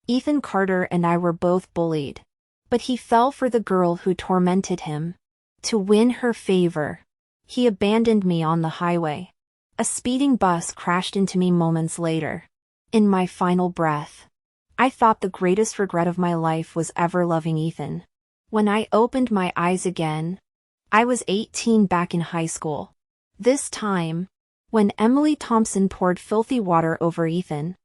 Ethan Carter and I were both bullied. But he fell for the girl who tormented him. To win her favor, he abandoned me on the highway. A speeding bus crashed into me moments later. In my final breath, I thought the greatest regret of my life was ever loving Ethan. When I opened my eyes again, I was 18 back in high school. This time, when Emily Thompson poured filthy water over Ethan,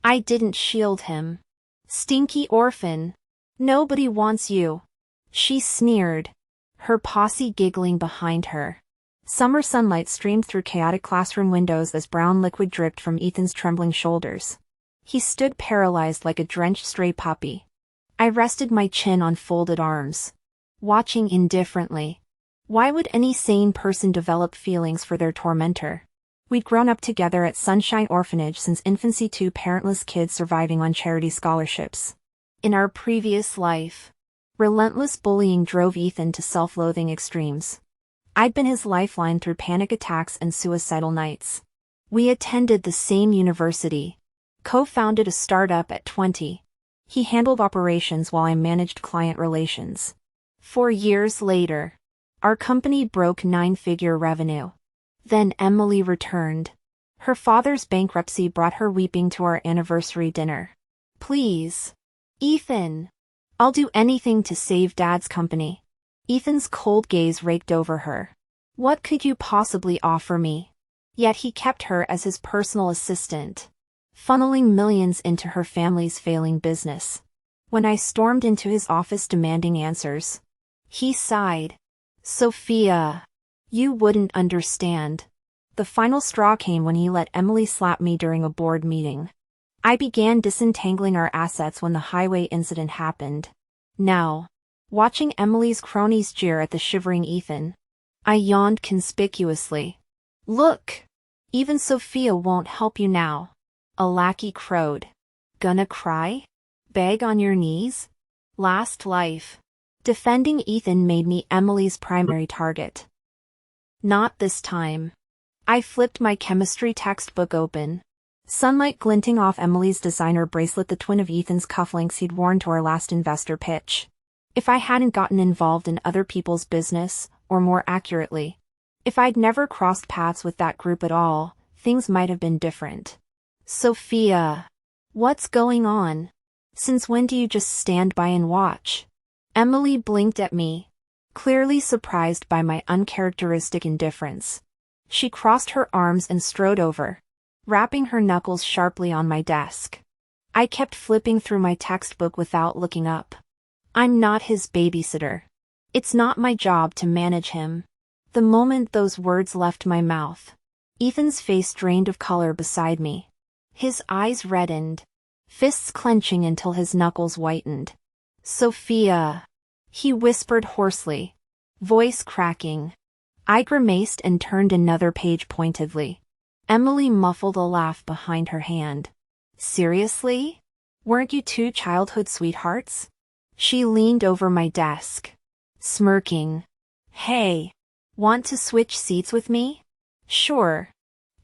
I didn't shield him. "Stinky orphan. Nobody wants you," she sneered, her posse giggling behind her. Summer sunlight streamed through chaotic classroom windows as brown liquid dripped from Ethan's trembling shoulders. He stood paralyzed like a drenched stray puppy. I rested my chin on folded arms, watching indifferently. Why would any sane person develop feelings for their tormentor? We'd grown up together at Sunshine Orphanage since infancy, two parentless kids surviving on charity scholarships. In our previous life, relentless bullying drove Ethan to self-loathing extremes. I'd been his lifeline through panic attacks and suicidal nights. We attended the same university, co-founded a startup at 20. He handled operations while I managed client relations. 4 years later, our company broke 9-figure revenue. Then Emily returned. Her father's bankruptcy brought her weeping to our anniversary dinner. "Please, Ethan. I'll do anything to save Dad's company." Ethan's cold gaze raked over her. "What could you possibly offer me?" Yet he kept her as his personal assistant, funneling millions into her family's failing business. When I stormed into his office demanding answers, he sighed. "Sophia, you wouldn't understand." The final straw came when he let Emily slap me during a board meeting. I began disentangling our assets when the highway incident happened. Now, watching Emily's cronies jeer at the shivering Ethan, I yawned conspicuously. "Look, even Sophia won't help you now," a lackey crowed. "Gonna cry? Beg on your knees? Last life." Defending Ethan made me Emily's primary target. Not this time. I flipped my chemistry textbook open. Sunlight glinting off Emily's designer bracelet, the twin of Ethan's cufflinks he'd worn to our last investor pitch. If I hadn't gotten involved in other people's business, or more accurately, if I'd never crossed paths with that group at all, things might have been different. "Sophia, what's going on? Since when do you just stand by and watch?" Emily blinked at me, clearly surprised by my uncharacteristic indifference. She crossed her arms and strode over, rapping her knuckles sharply on my desk. I kept flipping through my textbook without looking up. "I'm not his babysitter. It's not my job to manage him." The moment those words left my mouth, Ethan's face drained of color beside me. His eyes reddened, fists clenching until his knuckles whitened. "Sophia," he whispered hoarsely, voice cracking. I grimaced and turned another page pointedly. Emily muffled a laugh behind her hand. "Seriously? Weren't you two childhood sweethearts?" She leaned over my desk, smirking. "Hey, want to switch seats with me?" "Sure,"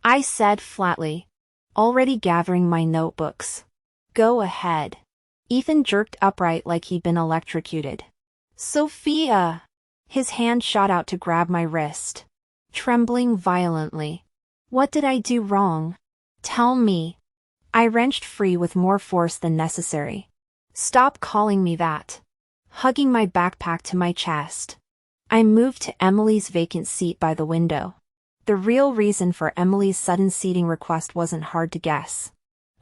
I said flatly, already gathering my notebooks. "Go ahead." Ethan jerked upright like he'd been electrocuted. "Sophia!" His hand shot out to grab my wrist, trembling violently. "What did I do wrong? Tell me." I wrenched free with more force than necessary. "Stop calling me that." Hugging my backpack to my chest, I moved to Emily's vacant seat by the window. The real reason for Emily's sudden seating request wasn't hard to guess.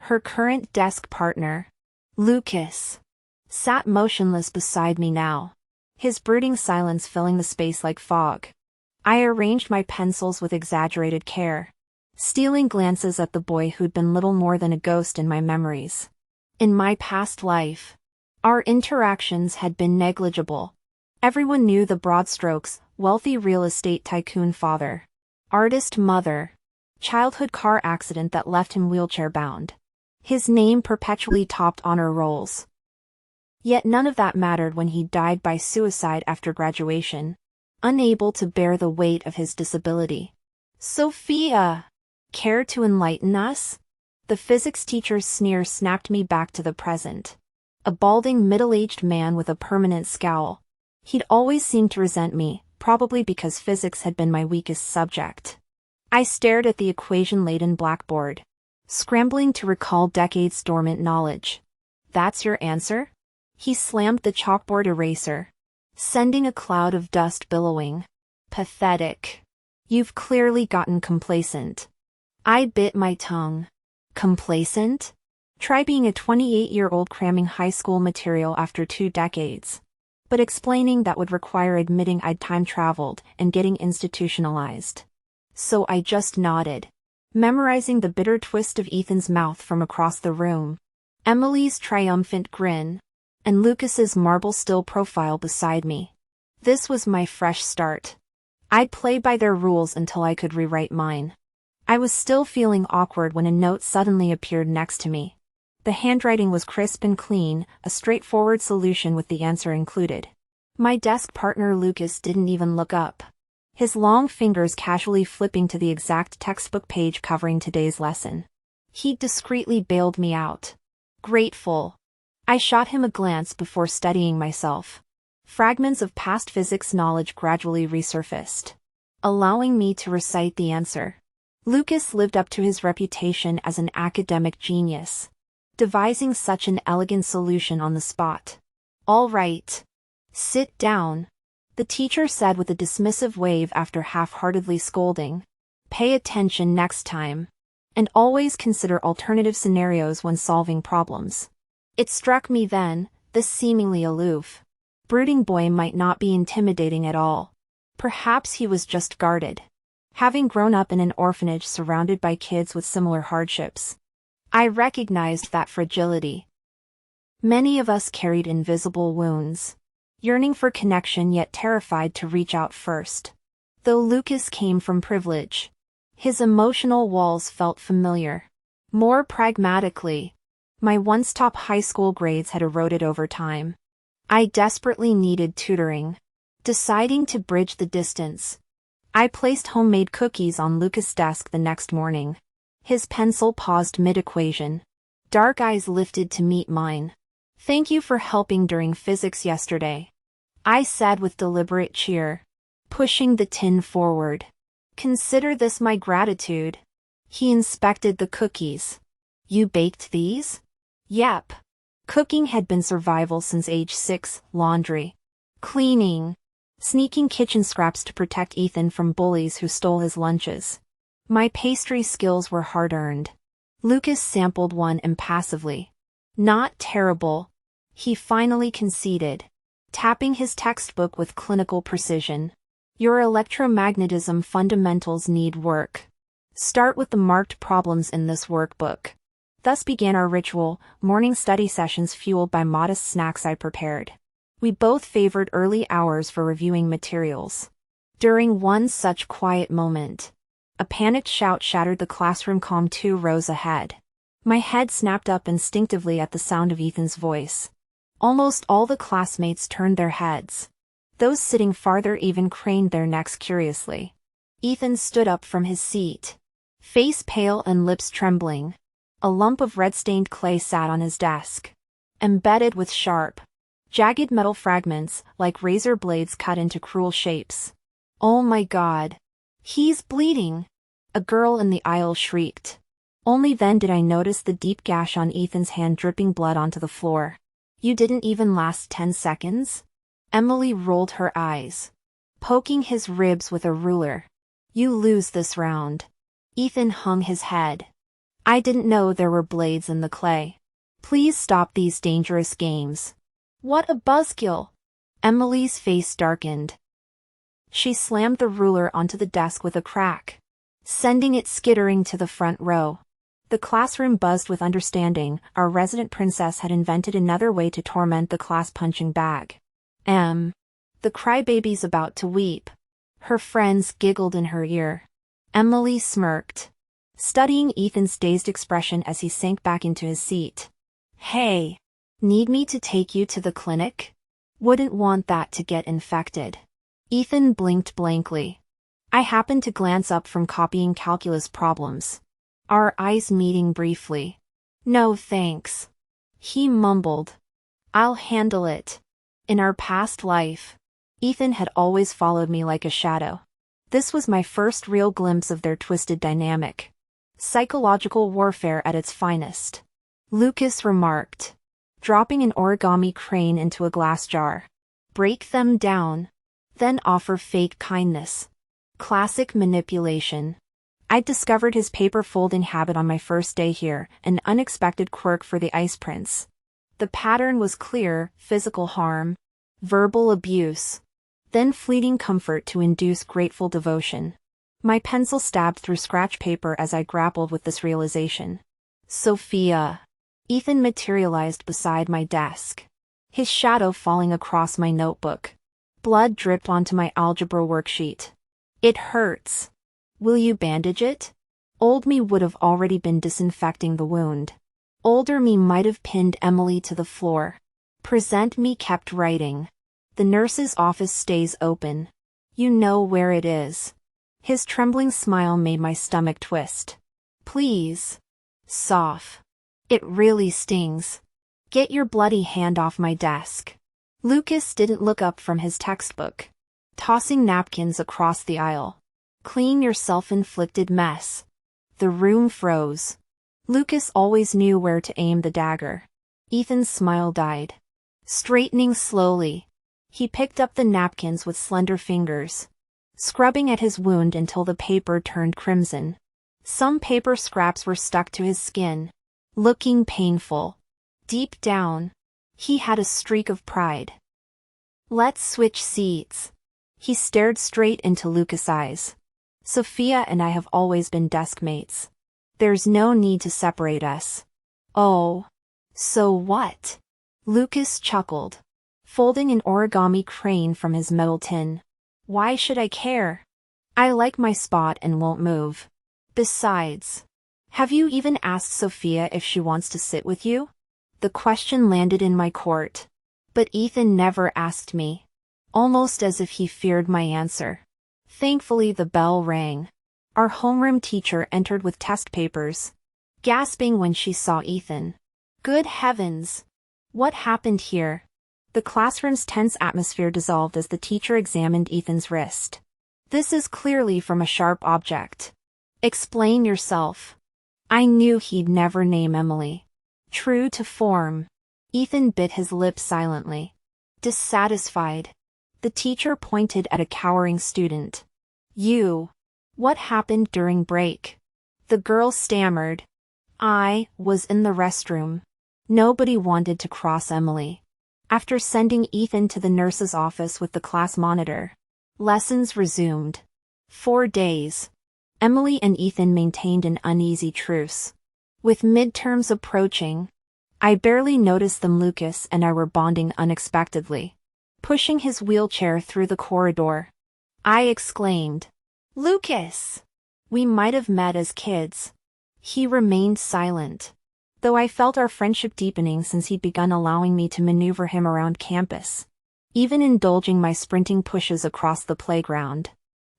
Her current desk partner, Lucas, sat motionless beside me now, his brooding silence filling the space like fog. I arranged my pencils with exaggerated care, stealing glances at the boy who'd been little more than a ghost in my memories. In my past life, our interactions had been negligible. Everyone knew the broad strokes: wealthy real estate tycoon father, artist mother, childhood car accident that left him wheelchair-bound. His name perpetually topped honor rolls. Yet none of that mattered when he died by suicide after graduation, unable to bear the weight of his disability. "Sophia! Care to enlighten us?" The physics teacher's sneer snapped me back to the present. a balding middle-aged man with a permanent scowl. He'd always seemed to resent me, probably because physics had been my weakest subject. I stared at the equation-laden blackboard, scrambling to recall decades dormant knowledge. That's your answer? He slammed the chalkboard eraser, sending a cloud of dust billowing. Pathetic. You've clearly gotten complacent. I bit my tongue. Complacent? Try being a 28-year-old cramming high school material after 2 decades. But explaining that would require admitting I'd time traveled and getting institutionalized. So I just nodded, memorizing the bitter twist of Ethan's mouth from across the room, Emily's triumphant grin, and Lucas's marble still profile beside me. This was my fresh start. I'd play by their rules until I could rewrite mine. I was still feeling awkward when a note suddenly appeared next to me. The handwriting was crisp and clean, a straightforward solution with the answer included. My desk partner Lucas didn't even look up, his long fingers casually flipping to the exact textbook page covering today's lesson. He'd discreetly bailed me out. Grateful. I shot him a glance before studying myself. Fragments of past physics knowledge gradually resurfaced, allowing me to recite the answer. Lucas lived up to his reputation as an academic genius, devising such an elegant solution on the spot. All right. Sit down, the teacher said with a dismissive wave after half-heartedly scolding. Pay attention next time. And always consider alternative scenarios when solving problems. It struck me then, this seemingly aloof, brooding boy might not be intimidating at all. Perhaps he was just guarded, having grown up in an orphanage surrounded by kids with similar hardships. I recognized that fragility. Many of us carried invisible wounds, yearning for connection yet terrified to reach out first. Though Lucas came from privilege, his emotional walls felt familiar. More pragmatically, my once-top high school grades had eroded over time. I desperately needed tutoring. Deciding to bridge the distance, I placed homemade cookies on Lucas' desk the next morning. His pencil paused mid-equation. Dark eyes lifted to meet mine. Thank you for helping during physics yesterday, I said with deliberate cheer, pushing the tin forward. Consider this my gratitude. He inspected the cookies. You baked these? Yep. Cooking had been survival since age 6, laundry, cleaning, sneaking kitchen scraps to protect Ethan from bullies who stole his lunches. My pastry skills were hard-earned. Lucas sampled one impassively. Not terrible, he finally conceded, tapping his textbook with clinical precision. Your electromagnetism fundamentals need work. Start with the marked problems in this workbook. Thus began our ritual, morning study sessions fueled by modest snacks I prepared. We both favored early hours for reviewing materials. During one such quiet moment, a panicked shout shattered the classroom calm 2 rows ahead. My head snapped up instinctively at the sound of Ethan's voice. Almost all the classmates turned their heads. Those sitting farther even craned their necks curiously. Ethan stood up from his seat, face pale and lips trembling. A lump of red-stained clay sat on his desk, embedded with sharp, jagged metal fragments like razor blades cut into cruel shapes. Oh my God! He's bleeding! A girl in the aisle shrieked. Only then did I notice the deep gash on Ethan's hand dripping blood onto the floor. You didn't even last 10 seconds? Emily rolled her eyes, poking his ribs with a ruler. You lose this round. Ethan hung his head. I didn't know there were blades in the clay. Please stop these dangerous games. What a buzzkill! Emily's face darkened. She slammed the ruler onto the desk with a crack, sending it skittering to the front row. The classroom buzzed with understanding. Our resident princess had invented another way to torment the class punching bag. The crybaby's about to weep. Her friends giggled in her ear. Emily smirked, studying Ethan's dazed expression as he sank back into his seat. Hey, need me to take you to the clinic? Wouldn't want that to get infected. Ethan blinked blankly. I happened to glance up from copying calculus problems, our eyes meeting briefly. No thanks, he mumbled. I'll handle it. In our past life, Ethan had always followed me like a shadow. This was my first real glimpse of their twisted dynamic. Psychological warfare at its finest. Lucas remarked, dropping an origami crane into a glass jar. Break them down. Then offer fake kindness. Classic manipulation. I'd discovered his paper folding habit on my first day here, an unexpected quirk for the Ice Prince. The pattern was clear: physical harm, verbal abuse, then fleeting comfort to induce grateful devotion. My pencil stabbed through scratch paper as I grappled with this realization. Sophia. Ethan materialized beside my desk, his shadow falling across my notebook. Blood dripped onto my algebra worksheet. It hurts. Will you bandage it? Old me would have already been disinfecting the wound. Older me might have pinned Emily to the floor. Present me kept writing. The nurse's office stays open. You know where it is. His trembling smile made my stomach twist. Please. Soph. It really stings. Get your bloody hand off my desk. Lucas didn't look up from his textbook, tossing napkins across the aisle. Clean your self-inflicted mess. The room froze. Lucas always knew where to aim the dagger. Ethan's smile died. Straightening slowly, he picked up the napkins with slender fingers, scrubbing at his wound until the paper turned crimson. Some paper scraps were stuck to his skin, looking painful. Deep down, he had a streak of pride. Let's switch seats. He stared straight into Lucas' eyes. Sophia and I have always been desk mates. There's no need to separate us. Oh. So what? Lucas chuckled, folding an origami crane from his metal tin. Why should I care? I like my spot and won't move. Besides, have you even asked Sophia if she wants to sit with you? The question landed in my court. But Ethan never asked me, almost as if he feared my answer. Thankfully the bell rang. Our homeroom teacher entered with test papers, gasping when she saw Ethan. Good heavens! What happened here? The classroom's tense atmosphere dissolved as the teacher examined Ethan's wrist. This is clearly from a sharp object. Explain yourself. I knew he'd never name Emily. True to form, Ethan bit his lip silently. Dissatisfied, the teacher pointed at a cowering student. You. What happened during break? The girl stammered. I was in the restroom. Nobody wanted to cross Emily. After sending Ethan to the nurse's office with the class monitor, lessons resumed. 4 days. Emily and Ethan maintained an uneasy truce. With midterms approaching, I barely noticed them. Lucas and I were bonding unexpectedly. Pushing his wheelchair through the corridor, I exclaimed, Lucas! We might have met as kids. He remained silent, though I felt our friendship deepening since he'd begun allowing me to maneuver him around campus, even indulging my sprinting pushes across the playground.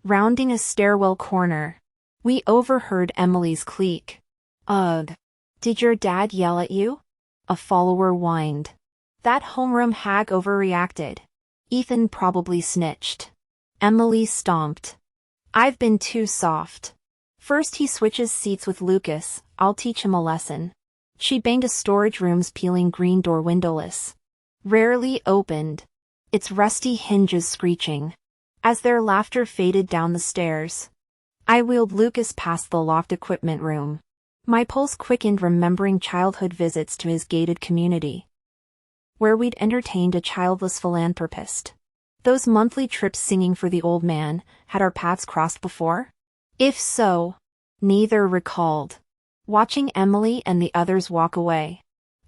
Rounding a stairwell corner, we overheard Emily's clique. Ugh. Did your dad yell at you? A follower whined. That homeroom hag overreacted. Ethan probably snitched. Emily stomped. I've been too soft. First he switches seats with Lucas, I'll teach him a lesson. She banged a storage room's peeling green door windowless. Rarely opened, its rusty hinges screeching. As their laughter faded down the stairs, I wheeled Lucas past the locked equipment room. My pulse quickened remembering childhood visits to his gated community, where we'd entertained a childless philanthropist. Those monthly trips singing for the old man, had our paths crossed before? If so, neither recalled. Watching Emily and the others walk away,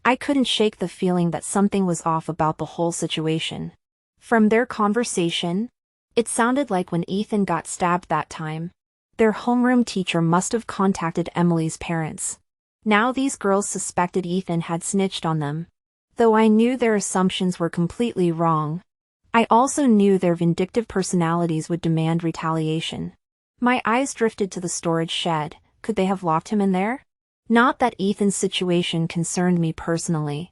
I couldn't shake the feeling that something was off about the whole situation. From their conversation, it sounded like when Ethan got stabbed that time, their homeroom teacher must have contacted Emily's parents. Now these girls suspected Ethan had snitched on them. Though I knew their assumptions were completely wrong, I also knew their vindictive personalities would demand retaliation. My eyes drifted to the storage shed. Could they have locked him in there? Not that Ethan's situation concerned me personally,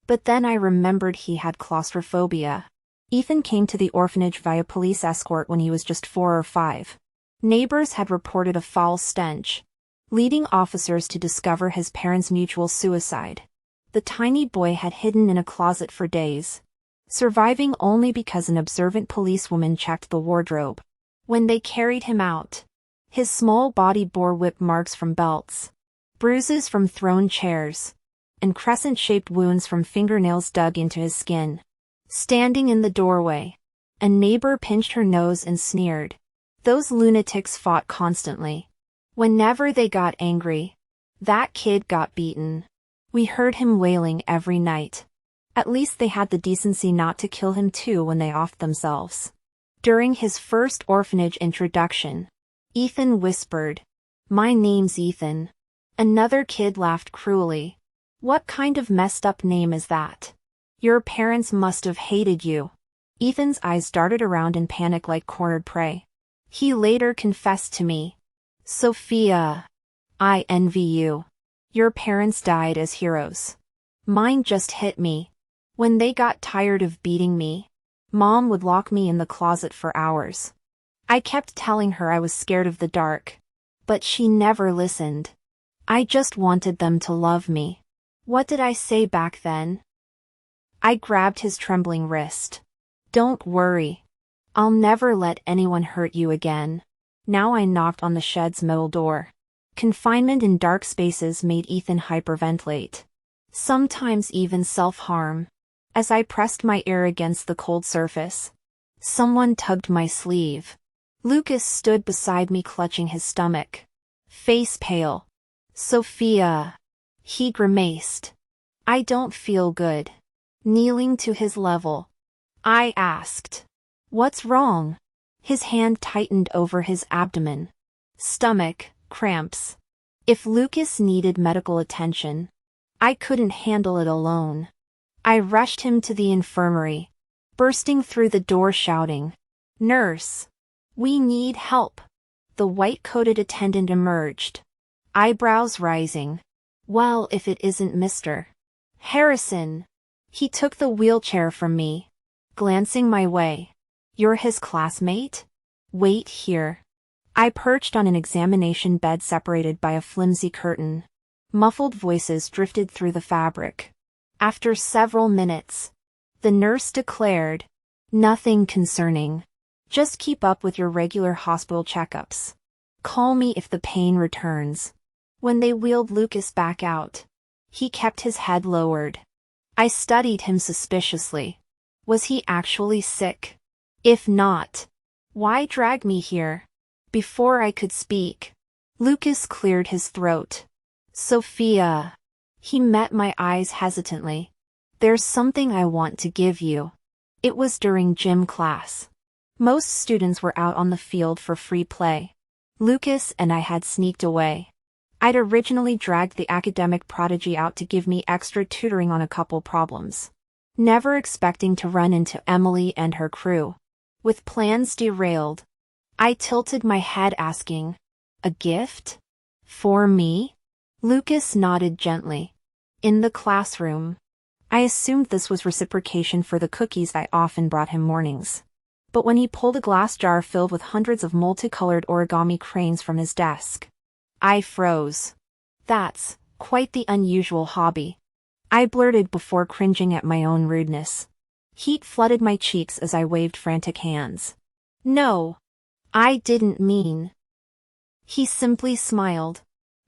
But then I remembered he had claustrophobia. Ethan came to the orphanage via police escort when he was just 4 or 5. Neighbors had reported a foul stench, leading officers to discover his parents' mutual suicide. The tiny boy had hidden in a closet for days, surviving only because an observant policewoman checked the wardrobe. When they carried him out, his small body bore whip marks from belts, bruises from thrown chairs, and crescent-shaped wounds from fingernails dug into his skin. Standing in the doorway, a neighbor pinched her nose and sneered. Those lunatics fought constantly. Whenever they got angry, that kid got beaten. We heard him wailing every night. At least they had the decency not to kill him too when they offed themselves. During his first orphanage introduction, Ethan whispered, "My name's Ethan." Another kid laughed cruelly. "What kind of messed up name is that? Your parents must have hated you." Ethan's eyes darted around in panic like cornered prey. He later confessed to me, "Sophia, I envy you. Your parents died as heroes. Mine just hit me. When they got tired of beating me, Mom would lock me in the closet for hours. I kept telling her I was scared of the dark, but she never listened. I just wanted them to love me." What did I say back then? I grabbed his trembling wrist. "Don't worry. I'll never let anyone hurt you again." Now I knocked on the shed's metal door. Confinement in dark spaces made Ethan hyperventilate, sometimes even self-harm. As I pressed my ear against the cold surface, someone tugged my sleeve. Lucas stood beside me clutching his stomach, face pale. "Sophia," he grimaced. "I don't feel good." Kneeling to his level, I asked, "What's wrong?" His hand tightened over his abdomen. "Stomach cramps." If Lucas needed medical attention, I couldn't handle it alone. I rushed him to the infirmary, bursting through the door shouting, "Nurse! We need help!" The white-coated attendant emerged, eyebrows rising. "Well, if it isn't Mr. Harrison." He took the wheelchair from me, glancing my way. "You're his classmate? Wait here." I perched on an examination bed separated by a flimsy curtain. Muffled voices drifted through the fabric. After several minutes, the nurse declared, "Nothing concerning. Just keep up with your regular hospital checkups. Call me if the pain returns." When they wheeled Lucas back out, he kept his head lowered. I studied him suspiciously. Was he actually sick? If not, why drag me here? Before I could speak, Lucas cleared his throat. "Sophia." He met my eyes hesitantly. "There's something I want to give you." It was during gym class. Most students were out on the field for free play. Lucas and I had sneaked away. I'd originally dragged the academic prodigy out to give me extra tutoring on a couple problems, never expecting to run into Emily and her crew. With plans derailed, I tilted my head asking, "A gift? For me?" Lucas nodded gently. "In the classroom." I assumed this was reciprocation for the cookies I often brought him mornings. But when he pulled a glass jar filled with hundreds of multicolored origami cranes from his desk, I froze. "That's quite the unusual hobby," I blurted before cringing at my own rudeness. Heat flooded my cheeks as I waved frantic hands. "No, I didn't mean." He simply smiled,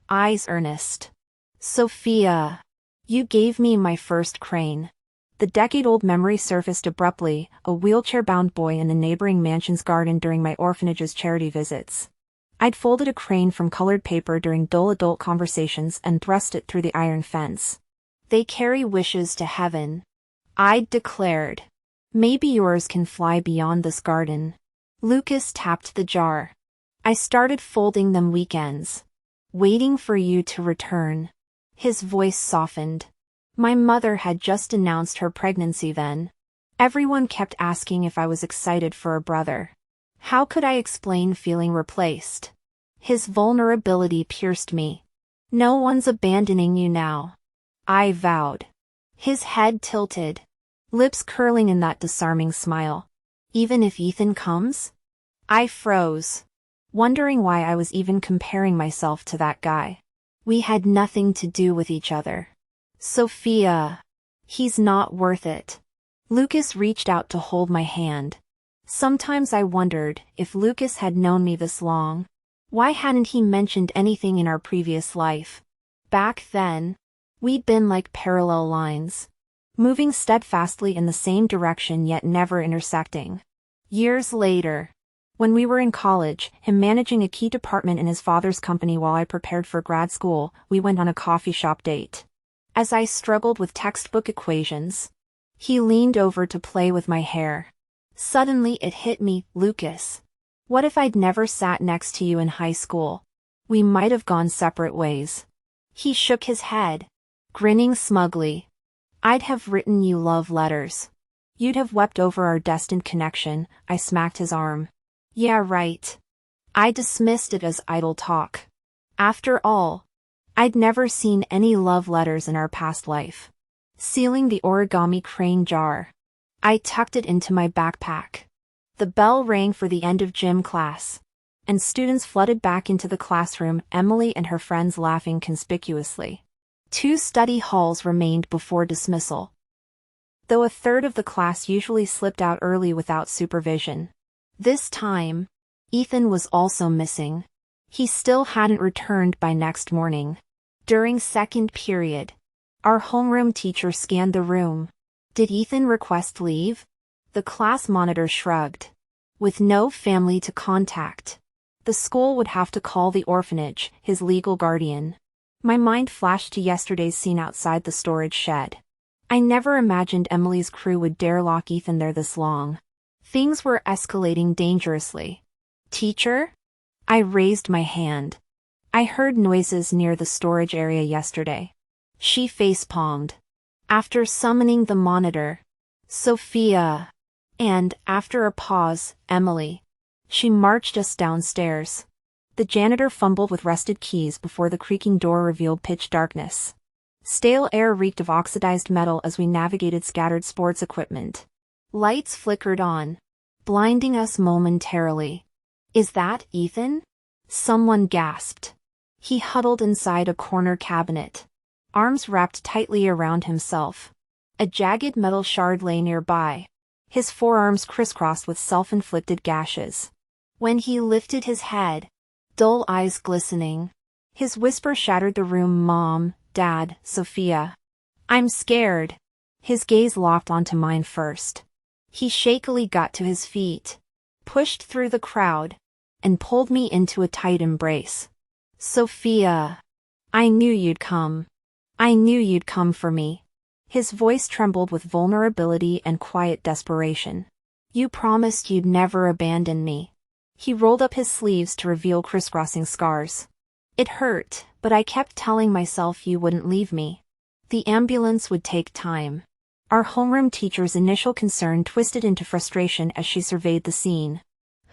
eyes earnest. "Sophia, you gave me my first crane." The decade-old memory surfaced abruptly, a wheelchair-bound boy in a neighboring mansion's garden during my orphanage's charity visits. I'd folded a crane from colored paper during dull adult conversations and thrust it through the iron fence. "They carry wishes to heaven," I'd declared. "Maybe yours can fly beyond this garden." Lucas tapped the jar. "I started folding them weekends, waiting for you to return." His voice softened. My mother had just announced her pregnancy then. Everyone kept asking if I was excited for a brother. How could I explain feeling replaced? His vulnerability pierced me. "No one's abandoning you now," I vowed. His head tilted, lips curling in that disarming smile. Even if Ethan comes? I froze, wondering why I was even comparing myself to that guy. We had nothing to do with each other. Sophia. He's not worth it. Lucas reached out to hold my hand. Sometimes I wondered if Lucas had known me this long. Why hadn't he mentioned anything in our previous life? Back then, we'd been like parallel lines, moving steadfastly in the same direction yet never intersecting. Years later, when we were in college, him managing a key department in his father's company while I prepared for grad school, we went on a coffee shop date. As I struggled with textbook equations, he leaned over to play with my hair. Suddenly it hit me, Lucas. What if I'd never sat next to you in high school? We might have gone separate ways. He shook his head, grinning smugly. I'd have written you love letters. You'd have wept over our destined connection. I smacked his arm. Yeah, right. I dismissed it as idle talk. After all, I'd never seen any love letters in our past life. Sealing the origami crane jar, I tucked it into my backpack. The bell rang for the end of gym class, and students flooded back into the classroom, Emily and her friends laughing conspicuously. 2 study halls remained before dismissal, though a third of the class usually slipped out early without supervision. This time, Ethan was also missing. He still hadn't returned by next morning. During second period, our homeroom teacher scanned the room. Did Ethan request leave? The class monitor shrugged. With no family to contact, the school would have to call the orphanage, his legal guardian. My mind flashed to yesterday's scene outside the storage shed. I never imagined Emily's crew would dare lock Ethan there this long. Things were escalating dangerously. Teacher? I raised my hand. I heard noises near the storage area yesterday. She face-palmed. After summoning the monitor, Sophia. And, after a pause, Emily. She marched us downstairs. The janitor fumbled with rusted keys before the creaking door revealed pitch darkness. Stale air reeked of oxidized metal as we navigated scattered sports equipment. Lights flickered on, blinding us momentarily. Is that Ethan? Someone gasped. He huddled inside a corner cabinet, arms wrapped tightly around himself. A jagged metal shard lay nearby, his forearms crisscrossed with self-inflicted gashes. When he lifted his head, dull eyes glistening, his whisper shattered the room. Mom, Dad, Sophia. I'm scared. His gaze locked onto mine first. He shakily got to his feet, pushed through the crowd, and pulled me into a tight embrace. Sophia. I knew you'd come. I knew you'd come for me. His voice trembled with vulnerability and quiet desperation. You promised you'd never abandon me. He rolled up his sleeves to reveal crisscrossing scars. It hurt, but I kept telling myself you wouldn't leave me. The ambulance would take time. Our homeroom teacher's initial concern twisted into frustration as she surveyed the scene.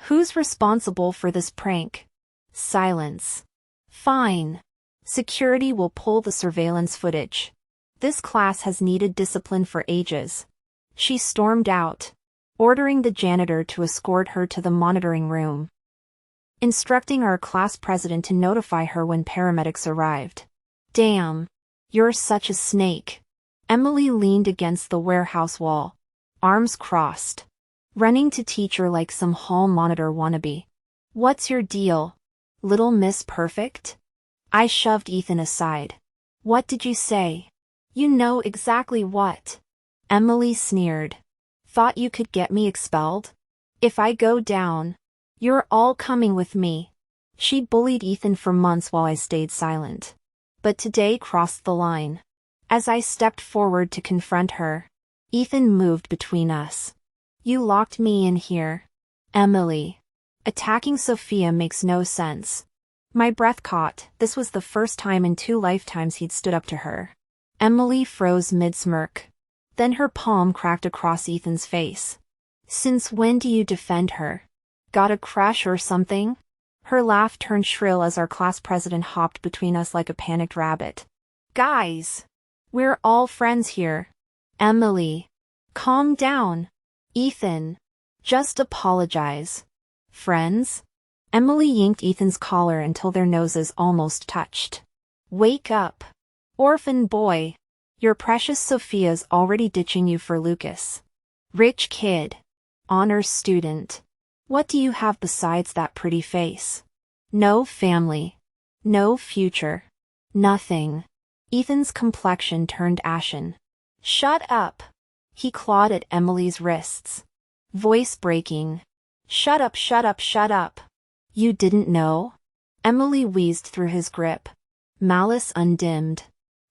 Who's responsible for this prank? Silence. Fine. Security will pull the surveillance footage. This class has needed discipline for ages. She stormed out, ordering the janitor to escort her to the monitoring room, instructing our class president to notify her when paramedics arrived. Damn. You're such a snake. Emily leaned against the warehouse wall, arms crossed, running to teacher like some hall monitor wannabe. What's your deal, Little Miss Perfect? I shoved Ethan aside. What did you say? You know exactly what. Emily sneered. Thought you could get me expelled? If I go down, you're all coming with me. She bullied Ethan for months while I stayed silent, but today crossed the line. As I stepped forward to confront her, Ethan moved between us. You locked me in here, Emily. Attacking Sophia makes no sense. My breath caught. This was the first time in 2 lifetimes he'd stood up to her. Emily froze mid-smirk. Then her palm cracked across Ethan's face. Since when do you defend her? Got a crush or something? Her laugh turned shrill as our class president hopped between us like a panicked rabbit. Guys! We're all friends here. Emily. Calm down. Ethan. Just apologize. Friends? Emily yanked Ethan's collar until their noses almost touched. Wake up. Orphan boy. Your precious Sophia's already ditching you for Lucas. Rich kid. Honors student. What do you have besides that pretty face? No family. No future. Nothing. Ethan's complexion turned ashen. Shut up. He clawed at Emily's wrists. Voice breaking. Shut up, shut up, shut up. You didn't know? Emily wheezed through his grip. Malice undimmed.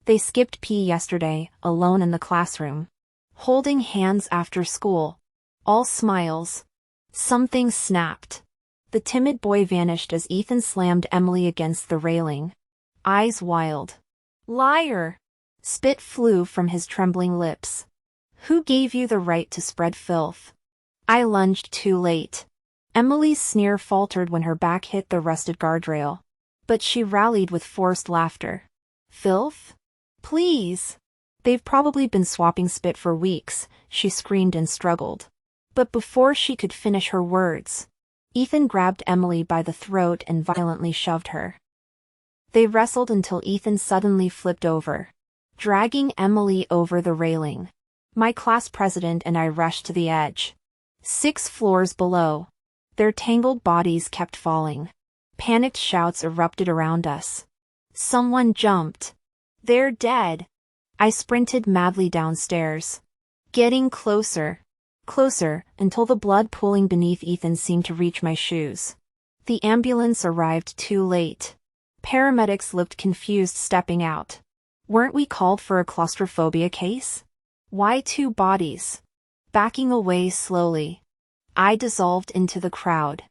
They skipped P yesterday, alone in the classroom. Holding hands after school. All smiles. Something snapped. The timid boy vanished as Ethan slammed Emily against the railing. Eyes wild. Liar! Spit flew from his trembling lips. Who gave you the right to spread filth? I lunged too late. Emily's sneer faltered when her back hit the rusted guardrail. But she rallied with forced laughter. Filth? Please! They've probably been swapping spit for weeks, she screamed and struggled. But before she could finish her words, Ethan grabbed Emily by the throat and violently shoved her. They wrestled until Ethan suddenly flipped over, dragging Emily over the railing. My class president and I rushed to the edge. 6 floors below. Their tangled bodies kept falling. Panicked shouts erupted around us. Someone jumped. They're dead. I sprinted madly downstairs. Getting closer. Closer, until the blood pooling beneath Ethan seemed to reach my shoes. The ambulance arrived too late. Paramedics looked confused stepping out. Weren't we called for a claustrophobia case? Why 2 bodies? Backing away slowly. I dissolved into the crowd.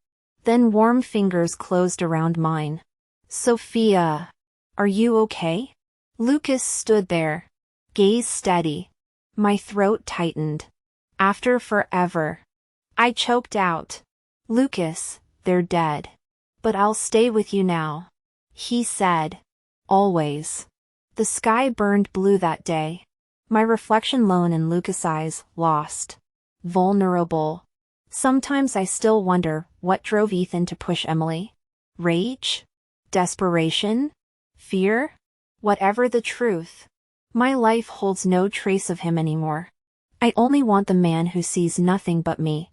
Then warm fingers closed around mine. Sophia. Are you okay? Lucas stood there. Gaze steady. My throat tightened. After forever. I choked out. Lucas, they're dead. But I'll stay with you now. He said. Always. The sky burned blue that day. My reflection lone in Lucas' eyes, lost. Vulnerable. Sometimes I still wonder what drove Ethan to push Emily. Rage? Desperation? Fear? Whatever the truth. My life holds no trace of him anymore. I only want the man who sees nothing but me.